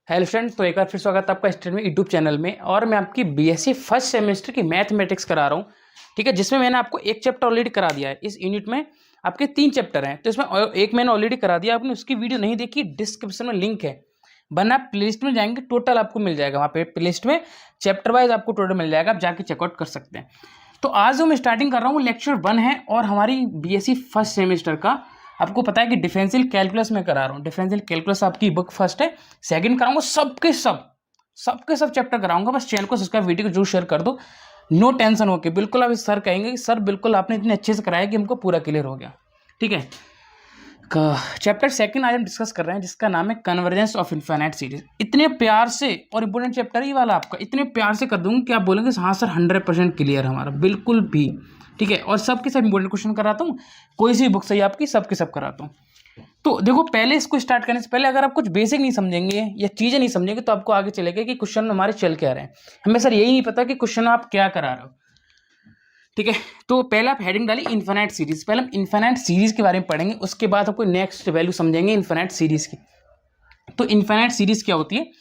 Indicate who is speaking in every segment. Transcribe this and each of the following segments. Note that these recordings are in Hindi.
Speaker 1: हेलो फ्रेंड्स, तो एक बार फिर स्वागत है आपका स्टडी में यूट्यूब चैनल में। और मैं आपकी बीएससी फर्स्ट सेमेस्टर की मैथमेटिक्स करा रहा हूँ, ठीक है, जिसमें मैंने आपको एक चैप्टर ऑलरेडी करा दिया है। इस यूनिट में आपके 3 चैप्टर हैं, तो इसमें एक मैंने ऑलरेडी करा दिया। आपने उसकी वीडियो नहीं देखी, डिस्क्रिप्शन में लिंक है, वरना आप प्लेलिस्ट में जाएंगे, टोटल आपको मिल जाएगा। वहाँ पे प्लेलिस्ट में चैप्टर वाइज आपको टोटल मिल जाएगा, आप जाके चेकआउट कर सकते हैं। तो आज जो मैं स्टार्टिंग कर रहा हूँ लेक्चर 1 है, और हमारी बीएससी फर्स्ट सेमेस्टर का आपको पता है कि डिफरेंशियल कैलकुलस में करा रहा हूँ। डिफरेंशियल कैलकुलस आपकी बुक फर्स्ट है, सेकंड कराऊंगा सबके सब चैप्टर कराऊंगा। बस चैनल को सब्सक्राइब, वीडियो को जरूर शेयर कर दो, नो टेंशन होके। बिल्कुल आप सर कहेंगे कि सर बिल्कुल आपने इतने अच्छे से कराया कि हमको पूरा क्लियर हो गया, ठीक है। चैप्टर सेकंड आज हम डिस्कस कर रहे हैं, जिसका नाम है कन्वर्जेंस ऑफ इनफाइनाइट सीरीज। इतने प्यार से, और इंपॉर्टेंट चैप्टर ही वाला आपका, इतने प्यार से कर दूंगा कि आप बोलेंगे हाँ सर 100% क्लियर हमारा, बिल्कुल भी, ठीक है। और सबके सब इंपॉर्टेंट क्वेश्चन कराता हूँ, कोई सी बुक सही आपकी, सबके सब कराता हूँ। तो देखो, पहले इसको स्टार्ट करने से पहले अगर आप कुछ बेसिक नहीं समझेंगे या चीज़ें नहीं समझेंगे तो आपको आगे चलेगा कि क्वेश्चन हमारे चल क्या रहे हैं। हमें सर यही नहीं पता कि क्वेश्चन आप क्या करा रहे हो, ठीक है। तो पहले आप हेडिंग डाली इनफाइनाइट सीरीज। पहले हम इनफाइनाइट सीरीज के बारे में पढ़ेंगे, उसके बाद आपको नेक्स्ट वैल्यू समझेंगे इनफाइनाइट सीरीज की। तो इनफाइनाइट सीरीज क्या होती है?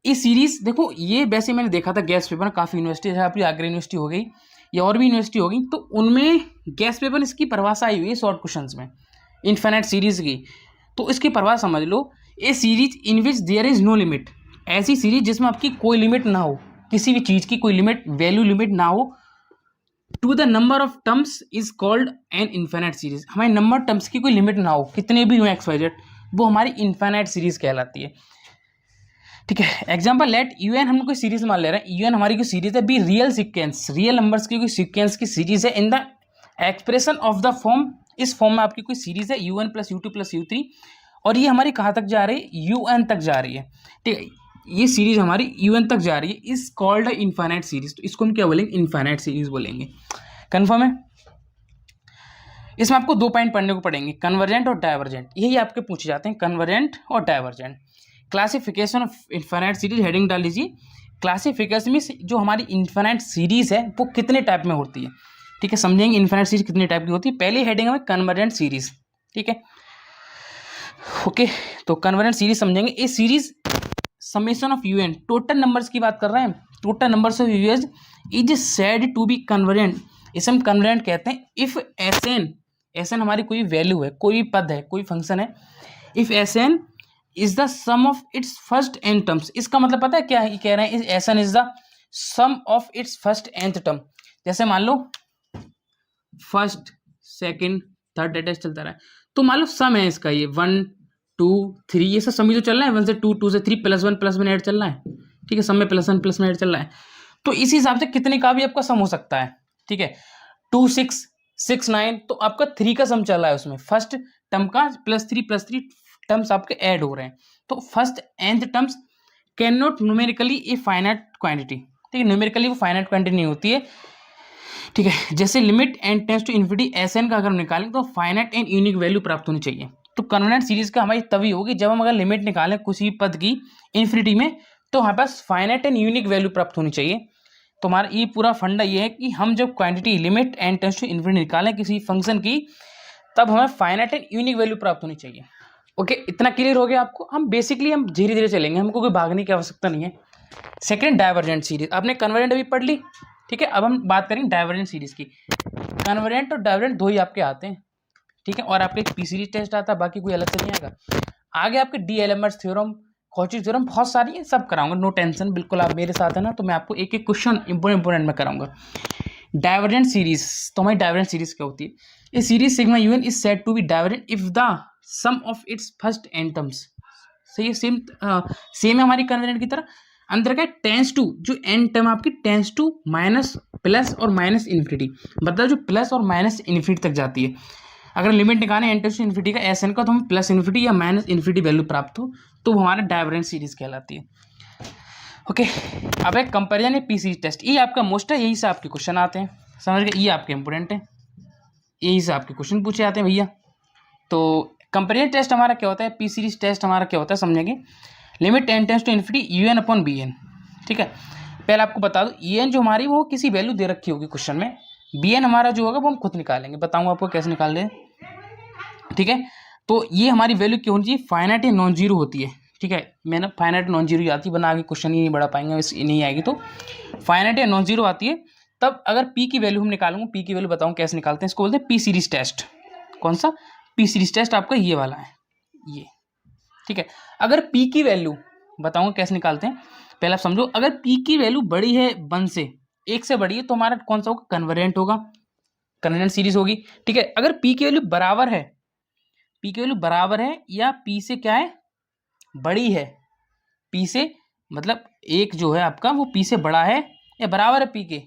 Speaker 1: इस सीरीज देखो, ये वैसे मैंने देखा था गैस पेपर, काफ़ी यूनिवर्सिटी है, आपकी आगरा यूनिवर्सिटी हो गई या और भी यूनिवर्सिटी हो गई, तो उनमें गैस पेपर इसकी परिभाषा आई हुई है शॉर्ट क्वेश्चन में इनफाइनाइट सीरीज की। तो इसकी परिभाषा समझ लो, a series in which there is no limit. ऐसी सीरीज जिसमें आपकी कोई लिमिट ना हो, किसी भी चीज़ की कोई लिमिट, वैल्यू लिमिट ना हो, to the number of terms is called an infinite series. हमारे नंबर टर्म्स की कोई लिमिट ना हो, कितने भी हो एक्स वाई जेड, वो हमारी इनफाइनाइट सीरीज कहलाती है, ठीक है। एग्जाम्पल लेट यू एन, हम कोई सीरीज मान ले रहे हैं, यू एन हमारी कोई सीरीज है, be real sequence, real numbers की कोई सीक्वेंस की सीरीज है, in the expression of the form, इस फॉर्म में आपकी कोई सीरीज है u n plus u two plus u three, और ये हमारी कहाँ तक जा रही है, यू एन तक जा रही है, ठीक है। ये सीरीज हमारी यू एन तक जा रही है, इस कॉल्ड इनफाइनाइट सीरीज। तो इसको हम क्या बोलेंगे? इनफाइनाइट सीरीज बोलेंगे। कन्फर्म है? इसमें आपको 2 पॉइंट पढ़ने को पड़ेंगे, कन्वर्जेंट और डाइवर्जेंट, यही आपके पूछे जाते हैं, कन्वर्जेंट और divergent. Classification of infinite series, heading डाल लीजिए। क्लासिफिकेशन में जो हमारी इनफाइनाइट सीरीज है वो कितने टाइप में होती है, ठीक है, समझेंगे इनफाइनाइट सीरीज कितने टाइप की होती है। पहली हेडिंग में कन्वर्जेंट सीरीज, ठीक है, ओके। तो कन्वर्जेंट सीरीज समझेंगे। ये series summation of u n, total numbers की बात कर रहे हैं, total numbers of u n is said to be convergent. इसे हम कन्वर्जेंट कहते हैं if s n, s n हमारी कोई वैल्यू है, कोई पद है, कोई फंक्शन है, if s n is the sum of its first n terms. इसका मतलब पता है क्या है? कह रहे हैं s n is the sum of its first nth term. जैसे मान लो फर्स्ट, सेकंड, थर्ड डेटा चलता रहा है, तो मान लो सम है इसका, ये 1 2 3, ये सब समी तो चल रहा है, 1 से 2, 2 से 3, +1 ऐड चल रहा है, ठीक है, सम में +1 ऐड चल रहा है। तो इसी हिसाब से कितने का भी आपका सम हो सकता है, ठीक है। 2 6 6 9, तो आपका 3 का सम चल रहा है, उसमें फर्स्ट टर्म का +3 टर्म्स आपके ऐड हो रहे हैं। तो first nth terms can not numerically a finite quantity, ठीक है, न्यूमेरिकली वो फाइनाइट क्वांटिटी नहीं होती है, ठीक है। जैसे limit n tends to infinity, s n का अगर हम निकालें तो फाइनाइट एंड यूनिक वैल्यू प्राप्त होनी चाहिए। तो कन्वर्जेंट सीरीज का हमारी तभी होगी जब हम अगर लिमिट निकालें किसी पद की इन्फिनिटी में, तो हमारे पास फाइनाइट एंड यूनिक वैल्यू प्राप्त होनी चाहिए। तो हमारा ये पूरा फंडा ये है कि हम जब quantity limit n tends to infinity निकालें किसी फंक्शन की, तब हमें फाइनाइट एंड यूनिक वैल्यू प्राप्त होनी चाहिए। ओके, इतना क्लियर हो गया आपको? हम बेसिकली हम धीरे धीरे चलेंगे, हमको कोई भागने की आवश्यकता नहीं है। Second, divergent series. आपने कन्वर्जेंट अभी पढ़ ली, ठीक है। अब हम बात करेंगे डाइवर्जेंट सीरीज की। कन्वर्जेंट और डाइवर्जेंट दो ही आपके आते हैं, ठीक है, और आपके एक पी सीरीज टेस्ट आता है, बाकी कोई अलग से नहीं आएगा। आगे आपके डी एलमर्ट्स थ्योरम, कॉची थ्योरम, बहुत सारी है, सब कराऊंगा, नो टेंशन, बिल्कुल आप मेरे साथ है ना। तो मैं आपको एक एक क्वेश्चन इंपोर्टेंट में कराऊंगा। डाइवर्जेंट सीरीज, तो हमारी डाइवर्जेंट सीरीज क्या होती है? ये series sigma u n is said to be divergent if the sum of its first n terms, सही है, सेम है हमारी कन्वर्जेंट की तरह। अंदर का टेंस टू, जो एन टर्म आपकी टेंस टू माइनस, प्लस और माइनस इन्फिनिटी, मतलब जो प्लस और माइनस इन्फिनिटी तक जाती है। अगर लिमिट निकालें एन टेंस टू इन्फिनिटी का एस एन का, तो हम प्लस इन्फिनिटी या माइनस इन्फिनिटी वैल्यू प्राप्त हो, तो वो हमारा डाइवर्जेंट सीरीज कहलाती है। ओके, अब एक कंपेरिजन है पी सीरीज टेस्ट, ये आपका मोस्ट है, यही से आपके क्वेश्चन आते हैं, समझ गए, ये आपके इंपोर्टेंट है, यही से आपके क्वेश्चन पूछे जाते हैं भैया। तो कंपेरिजन टेस्ट हमारा क्या होता है, पी सीरीज टेस्ट हमारा क्या होता है समझेंगे। Limit n tends to infinity u n upon b n, ठीक है। पहले आपको बता दो, ई एन जो हमारी वो किसी वैल्यू दे रखी होगी क्वेश्चन में, बी एन हमारा जो होगा वो हम खुद निकालेंगे, बताऊंगा आपको कैसे निकाल दें, ठीक है। तो ये हमारी वैल्यू क्यों होनी चाहिए? फाइनाइट या नॉन जीरो होती है, ठीक है। मैंने फाइनाइट नॉन जीरो आती है, बना आगे क्वेश्चन ही नहीं बढ़ा पाएंगे, नहीं आएगी तो फाइनाइट या नॉन जीरो आती है। तब अगर पी की वैल्यू हम निकालूंगा, पी की वैल्यू बताऊँ कैसे निकालते हैं, इसको बोलते हैं पी सीरीज टेस्ट। कौन सा? पी सीरीज टेस्ट आपका ये वाला है, ये, ठीक है। अगर पी की वैल्यू बताऊंगा कैसे निकालते हैं, पहले आप समझो। अगर पी की वैल्यू बड़ी है 1 से, 1 से बड़ी है, तो हमारा कौन सा होगा? कन्वर्जेंट होगा, कन्वर्जेंट सीरीज होगी, ठीक है। अगर पी की वैल्यू बराबर है, पी की वैल्यू बराबर है या पी से क्या है? बड़ी है, पी से मतलब एक जो है आपका वो पी से बड़ा है या बराबर है पी के,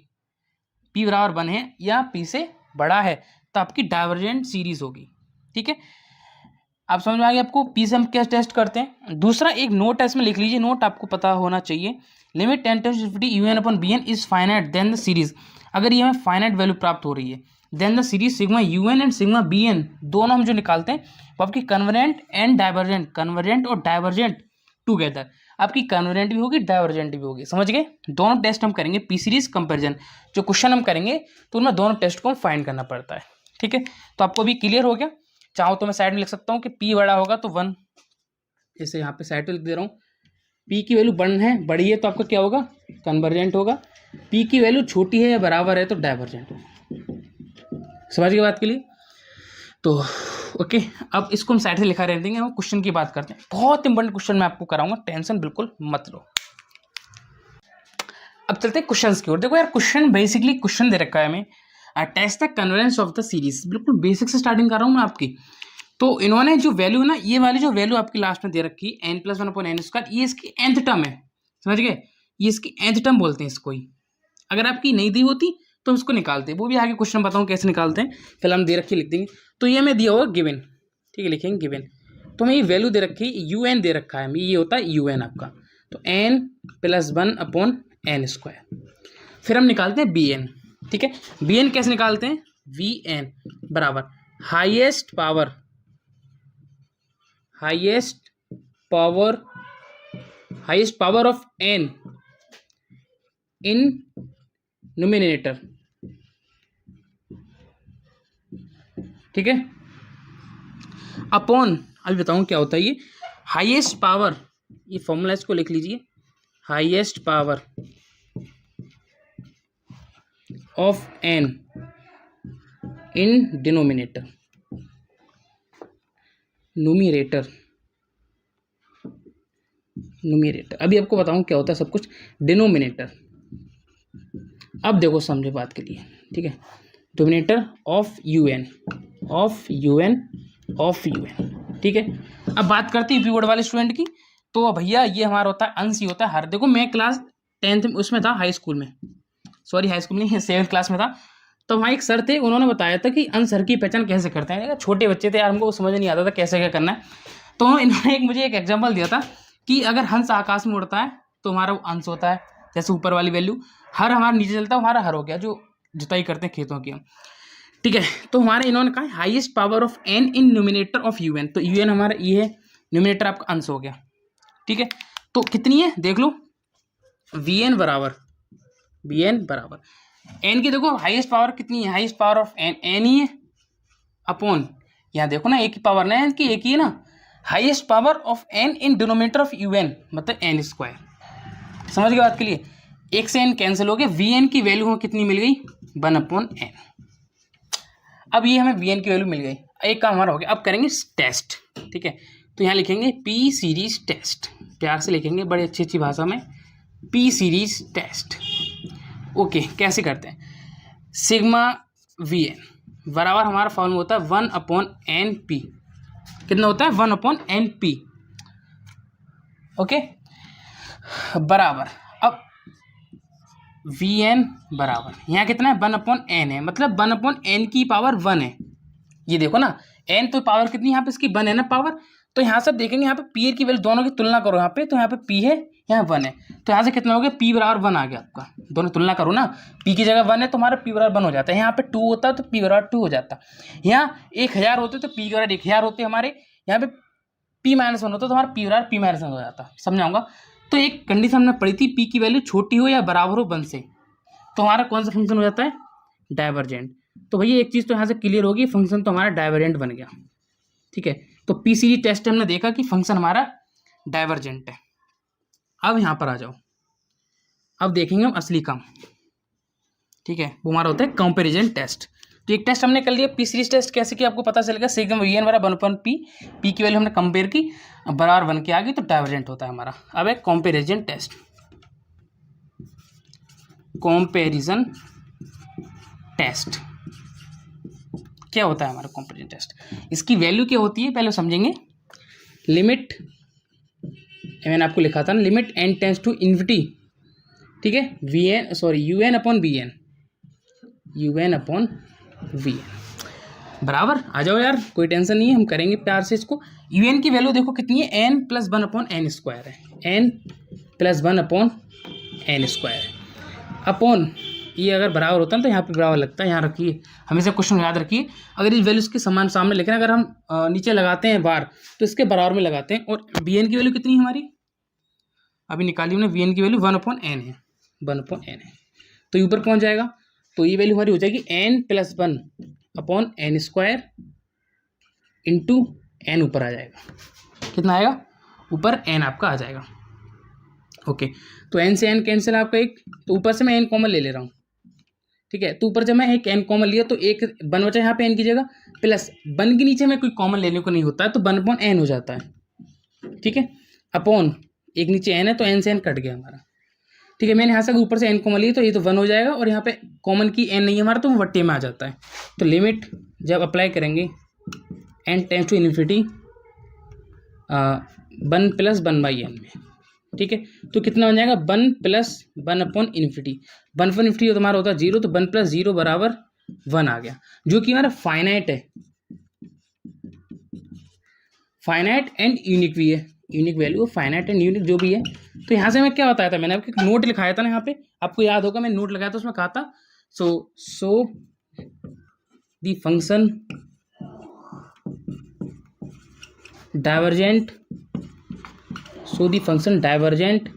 Speaker 1: पी बराबर 1 है या पी से बड़ा है, तो आपकी डाइवर्जेंट सीरीज होगी, ठीक है। आप समझ में आ गया आपको पी से हम क्या टेस्ट करते हैं। दूसरा एक नोट है, इसमें लिख लीजिए, नोट आपको पता होना चाहिए। Limit 10 × 50 UN upon BN is finite then the series. अगर ये हमें फाइनाइट वैल्यू प्राप्त हो रही है, then the series sigma UN and sigma BN दोनों हम जो निकालते हैं वो आपकी कन्वर्जेंट एंड डाइवर्जेंट, कन्वर्जेंट और डाइवर्जेंट टुगेदर, आपकी कन्वर्जेंट भी होगी, डाइवर्जेंट भी होगी। समझ गए? दोनों टेस्ट हम करेंगे, पी सीरीज कंपेरिजन जो क्वेश्चन हम करेंगे तो उनमें दोनों टेस्ट को फाइंड करना पड़ता है, ठीक है। तो आपको अभी क्लियर हो गया? चाहो तो मैं साइड में लिख सकता हूँ कि P बड़ा होगा तो 1, जैसे यहाँ पे साइड पे लिख दे रहा हूँ। P की वैल्यू 1 है, बड़ी है, तो आपका क्या होगा? कन्वर्जेंट होगा। P की वैल्यू छोटी है या बराबर है तो डाइवर्जेंट होगा। समझ गए बात के लिए? तो ओके, अब इसको हम साइड से लिखा रह देंगे, हम क्वेश्चन की बात करते हैं। बहुत इंपॉर्टेंट क्वेश्चन मैं आपको कराऊंगा, टेंशन बिल्कुल मत लो। अब चलते हैं क्वेश्चन की ओर। देखो यार, क्वेश्चन बेसिकली क्वेश्चन दे रखा है हमें, test the convergence of the series. बिल्कुल बेसिक से स्टार्टिंग कर रहा हूँ मैं आपकी। तो इन्होंने जो वैल्यू ना, ये वाली जो वैल्यू आपकी लास्ट में दे रखी है n+1/n², ये इसकी nth टर्म है, समझ गए? ये इसकी nth टर्म बोलते हैं इसको ही। अगर आपकी नहीं दी होती तो हम इसको निकालते, वो भी आगे क्वेश्चन बताऊँ कैसे निकालते हैं, फिलहाल हम दे रखी लिख देंगे। तो ये हमें दिया होगा गिवन, ठीक है, लिखेंगे गिवन। तो हमें ये वैल्यू दे रखी है, UN दे रखा है, ये होता है UN आपका, तो n+1/n²। फिर हम निकालते हैं BN, ठीक है। BN कैसे निकालते हैं? VN बराबर highest power of n in numerator, ठीक है, अपॉन, अभी बताऊं क्या होता है ये हाईएस्ट पावर, ये फॉर्मूला इसको लिख लीजिए, highest power of n in denominator, numerator. अभी आपको बताऊं क्या होता है सब कुछ, डिनोमिनेटर। अब देखो समझे बात के लिए, ठीक है, डिनोमिनेटर ऑफ UN, ठीक है। अब बात करते हैं यूपी बोर्ड वाले स्टूडेंट की। तो भैया ये हमारा होता है अंश ही होता है हर। देखो मैं क्लास 10th में उसमें था, हाई स्कूल में, सॉरी हाई स्कूल नहीं, 7th क्लास में था। तो वहाँ एक सर थे, उन्होंने बताया था कि अंश हर की पहचान कैसे करते हैं। छोटे बच्चे थे यार, हमको समझ नहीं आता था कैसे क्या करना है। तो इन्होंने मुझे एक एग्जाम्पल दिया था कि अगर हंस आकाश में उड़ता है तो हमारा वो अंश होता है, जैसे ऊपर वाली वैल्यू, हर हमारा नीचे चलता है, हमारा हर हो गया, जो जुताई करते हैं खेतों की हम, ठीक है। तो हमारे इन्होंने कहा highest power of n in numerator of UN, तो UN हमारा ये है, न्यूमिनेटर आपका अंश हो गया, ठीक है। तो कितनी है देख लो, VN बराबर n की, देखो हाईएस्ट पावर कितनी है, हाईएस्ट पावर ऑफ n ही है, अपॉन, यहाँ देखो ना एक ही पावर ना, n की एक ही है ना, highest power of n in denominator of UN मतलब n²। समझ गए बात के लिए? एक से n कैंसिल हो गया, VN की वैल्यू हमें कितनी मिल गई? 1/n। अब ये हमें VN की वैल्यू मिल गई, एक काम हमारा हो गया। अब करेंगे टेस्ट, ठीक है। तो यहाँ लिखेंगे P सीरीज टेस्ट, प्यार से लिखेंगे, बड़ी अच्छी अच्छी भाषा में, P सीरीज टेस्ट। ओके, कैसे करते हैं? सिग्मा VN बराबर हमारा फॉर्मूला होता है 1/NP। कितना होता है? 1/NP, ओके, बराबर। अब VN बराबर यहाँ कितना है? 1/n है, मतलब 1/n की पावर 1 है। ये देखो ना, n तो पावर कितनी यहाँ पे इसकी 1 है ना पावर। तो यहाँ से देखेंगे, यहाँ पे P की वैल्यू दोनों की तुलना करो यहाँ पे, तो यहाँ पे P है, यहाँ 1 है, तो यहाँ से कितना हो गया? P बराबर 1 आ गया आपका। दोनों तुलना करो ना, P की जगह 1 है तो हमारा P बराबर 1 हो जाता है। यहाँ पे 2 होता है तो P बराबर 2 हो जाता। यहाँ 1000 होते तो P बराबर 1000 होते हमारे। यहाँ पे P-1 होता तो हमारा P बराबर P-1 हो जाता। समझाऊंगा। तो एक कंडीशन हमने पढ़ी थी, P की वैल्यू छोटी हो या बराबर हो 1 से, तो हमारा कौन सा फंक्शन हो जाता है? डाइवर्जेंट। तो भैया एक चीज़ तो यहाँ से क्लियर होगी, फंक्शन तो हमारा डाइवर्जेंट बन गया, ठीक है। तो P सीरीज टेस्ट हमने देखा कि फंक्शन हमारा डाइवर्जेंट है। अब यहाँ पर आ जाओ, अब देखेंगे हम असली काम, ठीक है, वो हमारा होता है कंपैरिजन टेस्ट। तो एक टेस्ट हमने कर लिया, पी सीरीज टेस्ट कैसे किया आपको पता चलेगा, सिग्मा वी एन बराबर 1/p, पी की वैल्यू हमने कंपेयर की बराबर 1 के आगे तो डाइवर्जेंट होता है हमारा। अब है कंपैरिजन टेस्ट, कंपैरिजन टेस्ट क्या होता है हमारा कंपैरिजन टेस्ट, इसकी वैल्यू क्या होती है पहले समझेंगे। लिमिट मैंने आपको लिखा था ना, limit n tends to infinity, ठीक है, u n upon v n, u n upon v n बराबर। आ जाओ यार, कोई टेंशन नहीं है, हम करेंगे प्यार से इसको। यू एन की वैल्यू देखो कितनी है, n + 1 अपॉन n स्क्वायर है, n + 1 upon n square upon, ये अगर बराबर होता है तो यहाँ पे बराबर लगता है, यहाँ रखिए, हमेशा क्वेश्चन याद रखिए, अगर इस वैल्यूज के समान सामने, लेकिन अगर हम नीचे लगाते हैं बार तो इसके बराबर में लगाते हैं। और वी एन की वैल्यू कितनी है हमारी, अभी निकाली हमने, वी एन की वैल्यू 1/n है, 1/n है, तो ऊपर पहुँच जाएगा, तो ये वैल्यू हमारी हो जाएगी n + 1 upon n square into n, ऊपर आ जाएगा, कितना आएगा, ऊपर n आपका आ जाएगा। ओके, तो n से n कैंसिल आपका एक, तो ऊपर से मैं n कॉमन ले रहा हूँ, ठीक है, तो ऊपर जब मैं एक n कॉमन लिया तो एक 1 बचा यहाँ पे n की जगह, प्लस 1 के नीचे में कोई कॉमन लेने को नहीं होता है तो 1/n हो जाता है, ठीक है, अपॉन एक नीचे n है तो n से n कट गया हमारा, ठीक है। मैंने यहाँ से ऊपर से n कॉमन ली तो ये तो 1 हो जाएगा, और यहाँ पे कॉमन की n नहीं है हमारा तो वो वट्टे में आ जाता है। तो लिमिट जब अप्लाई करेंगे n tends to infinity 1 + 1/n में, ठीक है, तो कितना बन जाएगा 1 + 1 अपॉन इन्फिनिटी, 1 अपॉन इन्फिनिटी तो तुम्हारा होता है 0, तो 1 + 0 बराबर 1 आ गया, जो कि हमारा फाइनाइट है, फाइनाइट एंड यूनिक भी है, unique value finite and unique जो भी है। तो यहाँ से मैं क्या बताया था, मैंने आपको नोट लिखाया था ना, यहाँ पे आपको याद होगा मैं नोट लगाया था, उसमें कहा था so the function divergent, so the function divergent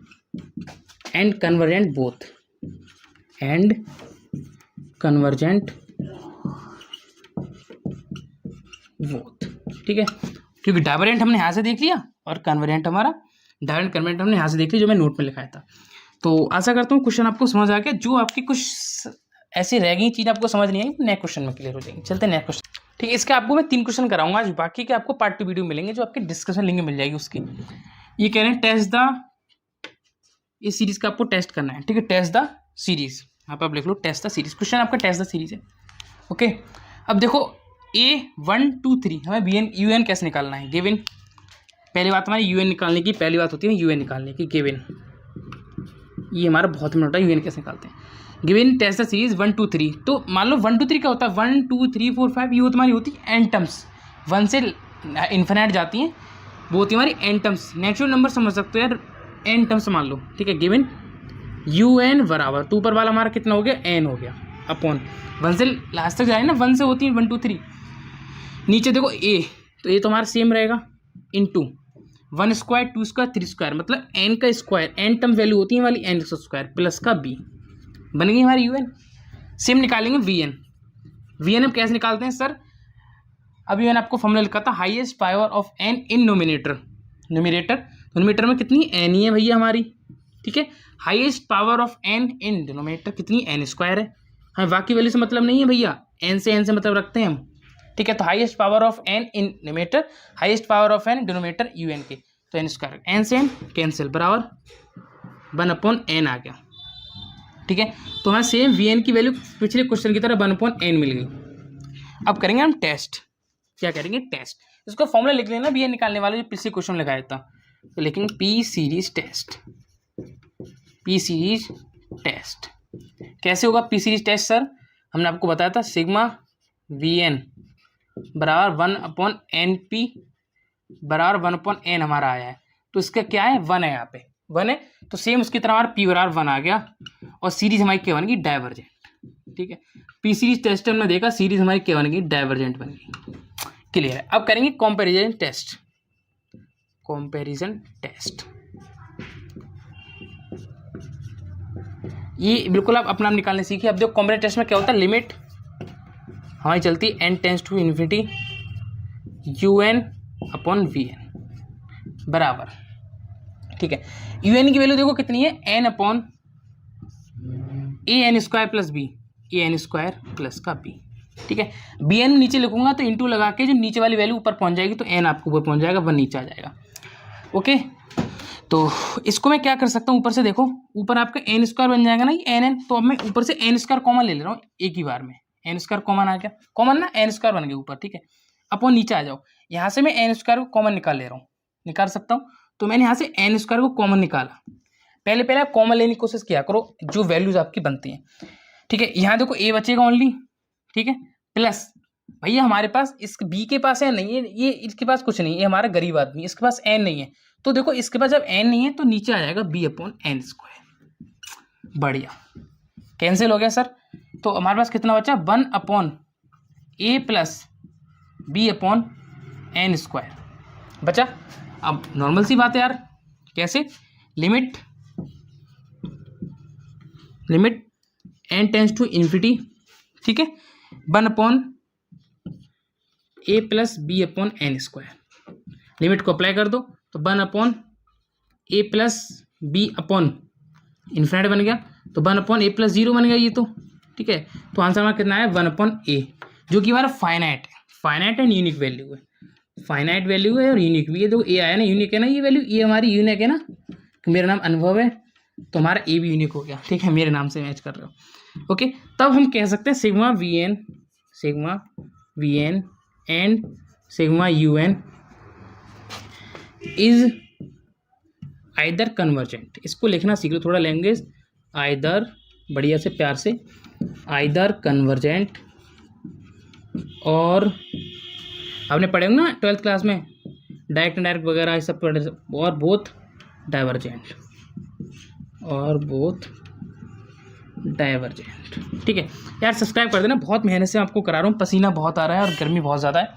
Speaker 1: and convergent both, and convergent both, ठीक है, क्योंकि डाइवर्जेंट हमने यहाँ से देख लिया और कन्वर्जेंट हमारा, डाइवर्जेंट कन्वर्जेंट हमने यहाँ से देख लिया जो मैं नोट में लिखाया था। तो आशा करता हूँ क्वेश्चन आपको समझ आ गया, जो आपकी कुछ ऐसी रह गई चीज़ आपको समझ नहीं आई नेक्स्ट क्वेश्चन में क्लियर हो जाएगी। चलते हैं नेक्स्ट क्वेश्चन, ठीक है, इसके आपको मैं 3 क्वेश्चन कराऊंगा आज, बाकी के आपको पार्ट 2 वीडियो मिलेंगे जो आपके डिस्कशन लिंक में मिल जाएगी उसकी। ये कह रहे हैं टेस्ट द, इस सीरीज का आपको टेस्ट करना है, ठीक है, टेस्ट द सीरीज, यहाँ पर आप लिख लो टेस्ट द सीरीज, क्वेश्चन आपका टेस्ट द सीरीज है। ओके, अब देखो A1 2 3 हमें bn un कैसे निकालना है, गिवन, पहली बात हमारी un निकालने की, पहली बात होती है un निकालने की, गिवन, ये हमारा बहुत मिनट है, un कैसे निकालते हैं, गिवन टेस्ट द सीरीज 1 2 3, तो मान लो 1 2 3 क्या होता है, 1 2 3 4 5, ये तुम्हारी होती है एन टर्म्स, 1 से इन्फिनाइट जाती हैं, वो होती है हमारी एन टर्म्स, नेचुरल नंबर समझ सकते हो यार, एन टर्म्स मान लो, ठीक है, गिवन un बराबर, तो ऊपर वाला हमारा कितना हो गया, n हो गया, अपॉन 1 से लास्ट तक जाए ना, 1 से होती है 1 2 3, नीचे देखो a, तो ये तो हमारा सेम रहेगा, इंटू 1 स्क्वायर 2 स्क्वायर 3 स्क्वायर, मतलब n का स्क्वायर, n टर्म वैल्यू होती है वाली n स्क्वायर प्लस का b, बन गई हमारी un। सेम निकालेंगे vn, vn हम कैसे निकालते हैं सर, अभी मैंने आपको फॉर्मूला लिखा था, highest power of n in nominator, nominator में कितनी n ही है भैया हमारी, ठीक है, highest power of n in denominator कितनी n स्क्वायर है, हमें बाकी वैल्यू से मतलब नहीं है भैया, n से मतलब रखते हैं हम, ठीक है, तो highest power of n in denominator, highest power of n denominator un के, तो n स्क्वायर, n से n कैंसिल बराबर 1/n आ गया, ठीक है, तो हमें सेम vn की वैल्यू पिछले क्वेश्चन की तरह 1/n मिल गई। अब करेंगे हम टेस्ट, क्या करेंगे टेस्ट, इसको फॉर्मूला लिख लेना vn निकालने वाले जो पिछले क्वेश्चन में लगाया था, तो लिखेंगे p series test, p series test कैसे होगा, p सीरीज टेस्ट सर हमने आपको बताया था सिग्मा vn बराबर 1/np बराबर 1/n हमारा आया है, तो इसका क्या है 1 है, यहाँ पे 1 है, तो सेम उसकी तरह हमारा p बराबर 1 आ गया, और सीरीज हमारी क्या बनेगी, डाइवर्जेंट, ठीक है, p सीरीज टेस्ट हमने देखा, सीरीज हमारी क्या बनेगी, डाइवर्जेंट बनेगी, क्लियर है। अब करेंगे कंपैरिजन टेस्ट, कंपैरिजन टेस्ट, ये बिल्कुल आप अपना निकालने सीखिए। अब देखो कंपैरिजन टेस्ट में क्या होता है, लिमिट हमारी चलती है n tends to infinity un upon vn बराबर ठीक है। यू एन की वैल्यू देखो कितनी है, N upon A N square plus B, A N square plus का बी, ठीक है। बी एन नीचे लिखूंगा तो इंटू लगा के जो नीचे वाली वैल्यू ऊपर पहुंच जाएगी तो एन आपको ऊपर पहुंच जाएगा, 1 नीचे आ जाएगा। ओके, तो इसको मैं क्या कर सकता हूँ, ऊपर से देखो ऊपर आपका एन स्क्वायर बन जाएगा ना ये एन एन, तो अब मैं ऊपर से एन स्क्वायर कॉमन ले रहा हूँ एक ही बार में, एन स्क्वायर कॉमन आ गया, कॉमन ना एन स्क्वायर बन गया ऊपर, ठीक है। अपॉन नीचे आ जाओ, यहाँ से मैं एन स्क्वायर को कॉमन निकाल ले रहा हूँ, निकाल सकता हूँ। तो मैंने यहाँ से एन स्क्वायर को कॉमन निकाला, पहले आप कॉमन लेने की कोशिश किया करो जो वैल्यूज आपकी बनती हैं, ठीक है। यहाँ देखो ए बचेगा ओनली, ठीक है, प्लस भैया हमारे पास इस बी के पास है नहीं है, ये इसके पास कुछ नहीं है, ये हमारा गरीब आदमी, इसके पास एन नहीं है, तो देखो इसके पास जब एन नहीं है तो नीचे आ जाएगा बी अपॉन एन स्क्वायर, बढ़िया कैंसिल हो गया सर। तो हमारे पास कितना बचा, 1 upon a plus b upon n square बचा। अब नॉर्मल सी बात है यार, कैसे, limit n tends to infinity, ठीक है, 1 upon a plus b upon n square, limit को अप्लाई कर दो तो 1 upon a plus b upon infinity बन गया, तो 1 अपॉन ए प्लस 0 बन गया ये तो, ठीक है। तो आंसर हमारा कितना है, 1 अपॉन ए, जो कि हमारा फाइनाइट एंड यूनिक वैल्यू है, फाइनाइट वैल्यू है और यूनिक भी है। देखो ए आया ना, यूनिक है ना ये वैल्यू, ये हमारी यूनिक है ना, मेरा नाम अनुभव है तो हमारा ए भी यूनिक हो गया, ठीक है, मेरे नाम से मैच कर रहे हो। ओके, तब हम कह सकते हैं sigma v n and sigma u n is either convergent. इसको लिखना सीख लो थोड़ा, लैंग्वेज आइदर, बढ़िया से प्यार से, आइदर कन्वर्जेंट, और आपने पढ़े हो ना 12th क्लास में डायरेक्ट इनडायरेक्ट वगैरह ये सब पढ़े, और बोथ डाइवर्जेंट, ठीक है यार। सब्सक्राइब कर देना, बहुत मेहनत से आपको करा रहा हूँ, पसीना बहुत आ रहा है और गर्मी बहुत ज़्यादा है,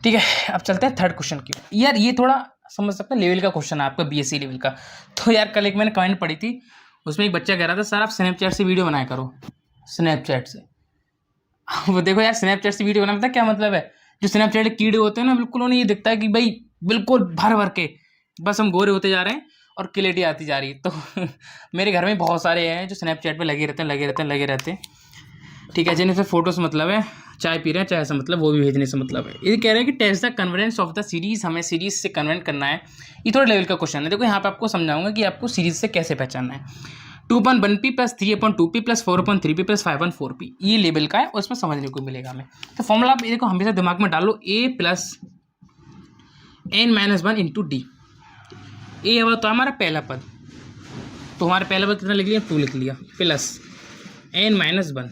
Speaker 1: ठीक है। अब चलते हैं थर्ड क्वेश्चन की। यार ये थोड़ा समझ सकते हैं लेवल का क्वेश्चन है आपका, बीएससी लेवल का। तो यार कल एक मैंने कमेंट पढ़ी थी, उसमें एक बच्चा कह रहा था सर आप स्नैपचैट से वीडियो बनाया करो, स्नैपचैट से। वो देखो यार, स्नैपचैट से वीडियो बनाने का क्या मतलब है, जो स्नैपचैट के कीड़े होते हैं ना, बिल्कुल उन्हें ये दिखता है कि भाई बिल्कुल भर भर के बस हम गोरे होते जा रहे हैं और क्लियरिटी आती जा रही है। तो मेरे घर में बहुत सारे हैं जो स्नैपचैट पे लगे रहते हैं, ठीक है, जिन्हें से फोटो से मतलब है, चाय पी रहे हैं चाय से मतलब, वो भी भेजने से मतलब है। ये कह रहे हैं कि test the convergence of the series, हमें सीरीज से कन्वर्ट करना है। ये थोड़ा लेवल का क्वेश्चन है। देखो यहाँ पे आपको समझाऊंगा कि आपको सीरीज से कैसे पहचानना है। 2/1p plus 3/2p plus 4/3p plus 5/4p, ये लेवल का है और इसमें समझने को मिलेगा हमें। तो फॉर्मूला आप देखो हमेशा दिमाग में डालो, a plus n-1 into d. A है तो हमारा पहला पद, तो हमारा पहला पद कितना लिख लिया, 2 लिख लिया, प्लस n-1।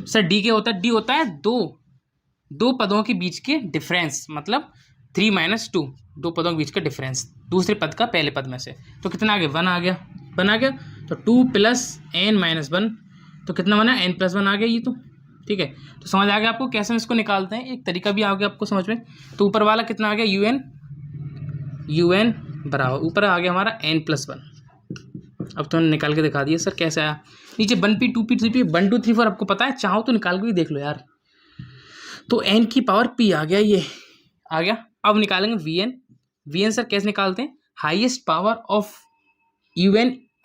Speaker 1: सर डी क्या होता है, डी होता है दो पदों के बीच के डिफरेंस, मतलब 3 - 2, 2 पदों के बीच का डिफरेंस दूसरे पद का पहले पद में से। तो कितना आ गया, 1 आ गया। तो 2 प्लस n-1, तो कितना बना, n+1 आ गया ये तो, ठीक है। तो समझ आ गया आपको कैसे हम इसको निकालते हैं, एक तरीका भी आ गया आपको समझ में। तो ऊपर वाला कितना आ गया, un बराबर, ऊपर आ गया हमारा n+1। अब तो निकाल के दिखा दिया सर कैसे आया। नीचे 1p 2p 3p 1 2 3 4 आपको पता है, चाहो तो निकाल के भी देख लो यार। तो n की पावर p आ गया, ये आ गया। अब निकालेंगे vn सर कैसे निकालते हैं, highest power of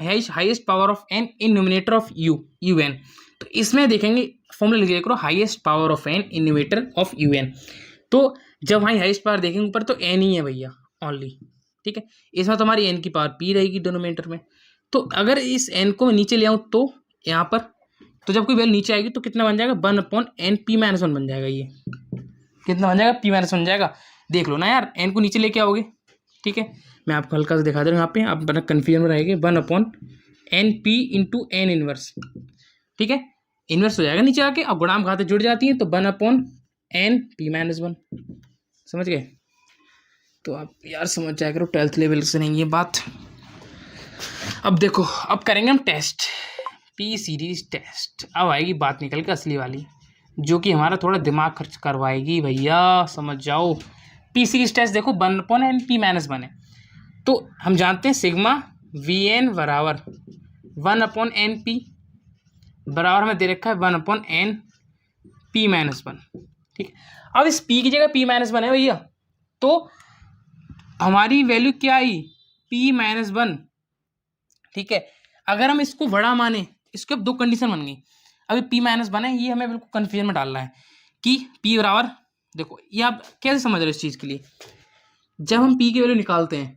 Speaker 1: highest power of n in numerator of un। तो इसमें देखेंगे फॉर्मूला लिख करो, highest power of n in numerator of un। तो जब भाई हाईएस्ट पावर देखेंगे ऊपर तो n ही है भैया ओनली, ठीक है। इसमें तो हमारी n की पावर p रहेगी डिनोमिनेटर में। तो अगर इस n को मैं नीचे ले आऊँ तो यहाँ पर, तो जब कोई वैल्यू नीचे आएगी तो कितना बन जाएगा, 1/n(p-1) बन जाएगा। ये कितना बन जाएगा, p-1 बन जाएगा। देख लो ना यार, n को नीचे लेके आओगे, ठीक है। मैं आपको हल्का सा दिखा दे रहा हूँ यहाँ पे, आप बड़ा कन्फ्यूजन में रहेंगे। 1/np इंटू n इनवर्स, ठीक है, इनवर्स हो जाएगा नीचे आके। अब गुणांक घातें जुड़ जाती हैं तो 1/n(p-1) समझ गए। तो आप यार समझ जाया करो, 12th लेवल से नहीं ये बात। अब देखो, अब करेंगे हम टेस्ट, पी सीरीज टेस्ट। अब आएगी बात निकल के असली वाली, जो कि हमारा थोड़ा दिमाग खर्च करवाएगी भैया, समझ जाओ। पी सीरीज टेस्ट देखो, 1/n(p-1) है। तो हम जानते हैं सिग्मा vn बराबर 1/np बराबर हमें दे रखा है 1/n(p-1), ठीक है। अब इस p की जगह p-1 है भैया, तो हमारी वैल्यू क्या आई, P-1, ठीक है। अगर हम इसको बड़ा माने, इसके अब दो कंडीशन बन गई। अभी P-1 है, ये हमें बिल्कुल कन्फ्यूजन में डालना है कि P बराबर, देखो ये आप कैसे समझ रहे हो इस चीज़ के लिए, जब हम P की वैल्यू निकालते हैं,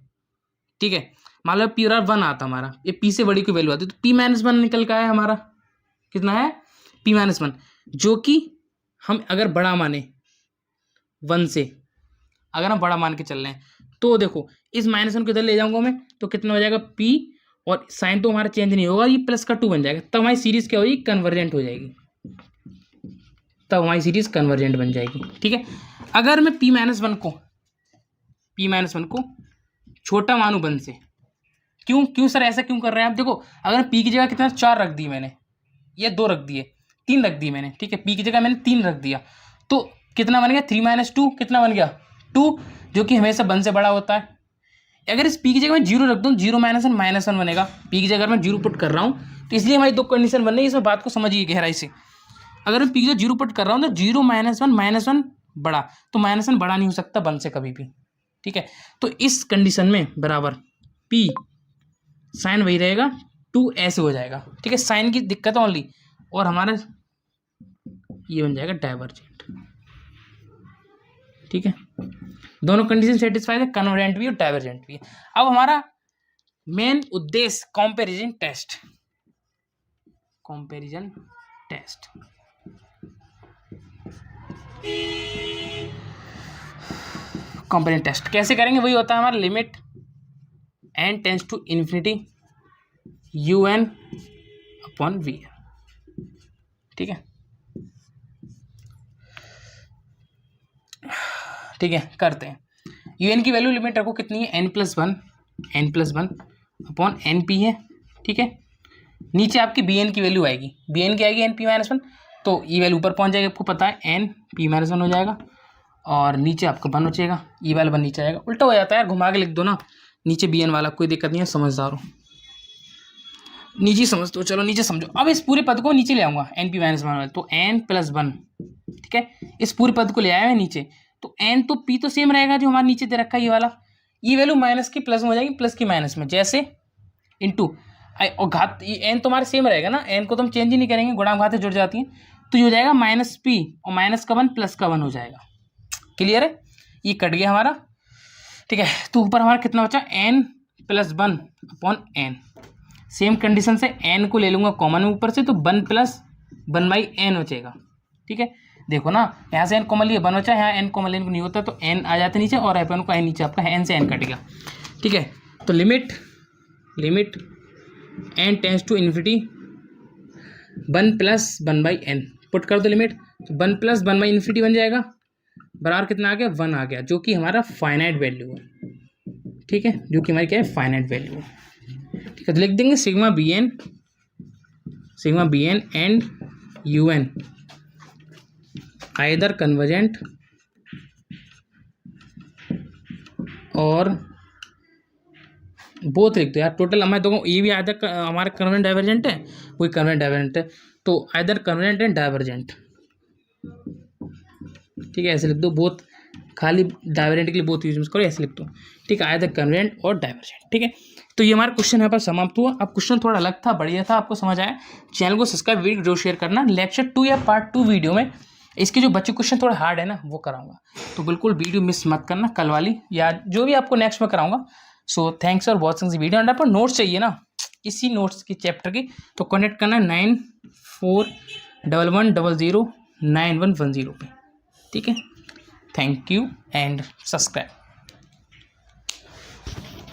Speaker 1: ठीक है, मान लो P बराबर 1 आता हमारा, ये P से बड़ी की वैल्यू आती है, तो P-1 निकल का है हमारा, कितना है P-1, जो कि हम अगर बड़ा माने 1 से, अगर हम बड़ा मान के चल रहे हैं, तो देखो इस -1 को इधर ले जाऊंगा मैं, तो कितना हो जाएगा P, और साइन तो हमारा चेंज नहीं होगा, ये प्लस का 2 बन जाएगा, तब हमारी सीरीज क्या होगी, कन्वर्जेंट हो जाएगी, तब हमारी सीरीज कन्वर्जेंट बन जाएगी, ठीक है। अगर मैं P-1 को छोटा मानू 1 से, क्यों सर ऐसा क्यों कर रहे हैं आप, देखो अगर P की जगह कितना 4 रख दी मैंने, ये 2 रख दिए, 3 रख दी मैंने, ठीक है, P की जगह मैंने 3 रख दिया, तो कितना बन गया 3 - 2, कितना बन गया 2, जो कि हमेशा 1 से बड़ा होता है। अगर इस P की जगह मैं 0 रख दूँ, 0 - 1 -1 बनेगा, P की जगह मैं 0 पुट कर रहा हूँ, तो इसलिए हमारी दो कंडीशन बन रही है, इसमें बात को समझिए गहराई से। अगर मैं P की जगह 0 पुट कर रहा हूँ तो 0 - 1 बड़ा, तो -1 बड़ा नहीं हो सकता 1 से कभी भी, ठीक है। तो इस कंडीशन में बराबर P साइन वही रहेगा, 2 ऐसे हो जाएगा, ठीक है, साइन की दिक्कत है ओनली, और हमारा ये बन जाएगा डाइवर्जेंट, ठीक है। दोनों कंडीशन सेटिस्फाइड है, कन्वर्जेंट भी और डाइवर्जेंट भी है। अब हमारा मेन उद्देश्य कंपैरिजन टेस्ट, कंपैरिजन टेस्ट कैसे करेंगे, वही होता है हमारा limit n tends to infinity UN/V, ठीक है, ठीक है, करते हैं। UN की वैल्यू लिमिट रखो कितनी है, n+1 अपॉन NP है, ठीक है। नीचे आपकी BN की वैल्यू आएगी, BN की आएगी NP-1, तो ये वैल्यू ऊपर पहुंच जाएगी, आपको पता है NP-1 हो जाएगा, और नीचे आपका 1 बचेगा, ये वाला 1 नीचे आएगा, उल्टा हो जाता है यार, घुमा के लिख दो ना, नीचे BN वाला, कोई दिक्कत नहीं है, समझदार हो, नीचे समझ दो, चलो नीचे समझो। अब इस पूरे पद को नीचे ले आऊँगा NP-1, तो n+1, ठीक है, इस पूरे पद को ले आया मैं नीचे, तो n तो P तो सेम रहेगा जो हमारे नीचे दे रखा है, ये वाला, ये वैल्यू माइनस की प्लस में हो जाएगी, प्लस की माइनस में, जैसे इंटू और घात, ये n तो हमारे सेम रहेगा ना, n को तो हम चेंज ही नहीं करेंगे, गुणा घात जुड़ जाती हैं, तो ये हो जाएगा -P, और माइनस का 1 प्लस का 1 हो जाएगा, क्लियर है, ये कट गया हमारा, ठीक है। तो ऊपर हमारा कितना बचा, n+1 upon n, same condition से n को ले लूँगा कॉमन ऊपर से, तो 1 + 1/n बचेगा, ठीक है। देखो ना, यहाँ से n कॉमन लिए 1 बचा, यहाँ n कॉमन लेने को नहीं होता, तो n आ जाते नीचे, और अपन को n नीचे आपका n से n कट गया, ठीक है। तो limit n tends to infinity 1 + 1/n, put कर दो लिमिट, तो 1 + 1/∞ बन जाएगा, बराबर कितना आ गया, 1 आ गया, जो कि हमारा फाइनाइट वैल्यू है, ठीक है, जो कि हमारी क्या है, फाइनाइट वैल्यू है, ठीक है। तो लिख देंगे sigma BN and UN either convergent और बोथ लिख दो यार, टोटल हमारे दोनों, ये भी आइदर हमारा कन्वर्जेंट डाइवर्जेंट है, कोई कन्वर्जेंट डाइवर्जेंट है, तो आइदर कन्वर्जेंट एंड डाइवर्जेंट, ठीक है, ऐसे लिख दो, बोथ, खाली डाइवर्जेंट के लिए बोथ यूज करो, ऐसे लिख दो, ठीक है, आइदर कन्वर्जेंट और डाइवर्जेंट, ठीक है। तो ये हमारा क्वेश्चन यहाँ पर समाप्त हुआ। अब क्वेश्चन थोड़ा अलग था, बढ़िया था, आपको समझ आया, चैनल को सब्सक्राइब, वीडियो जो शेयर करना। लेक्चर 2 या पार्ट 2 वीडियो में इसके जो बच्चे क्वेश्चन थोड़े हार्ड है ना, वो कराऊंगा, तो बिल्कुल वीडियो मिस मत करना, कल वाली या जो भी आपको नेक्स्ट में कराऊंगा। So thanks for watching the video, and आपको नोट्स चाहिए ना इसी नोट्स की चैप्टर की, तो कॉन्टेक्ट करना 9411009110 पे, ठीक है। Thank you and subscribe.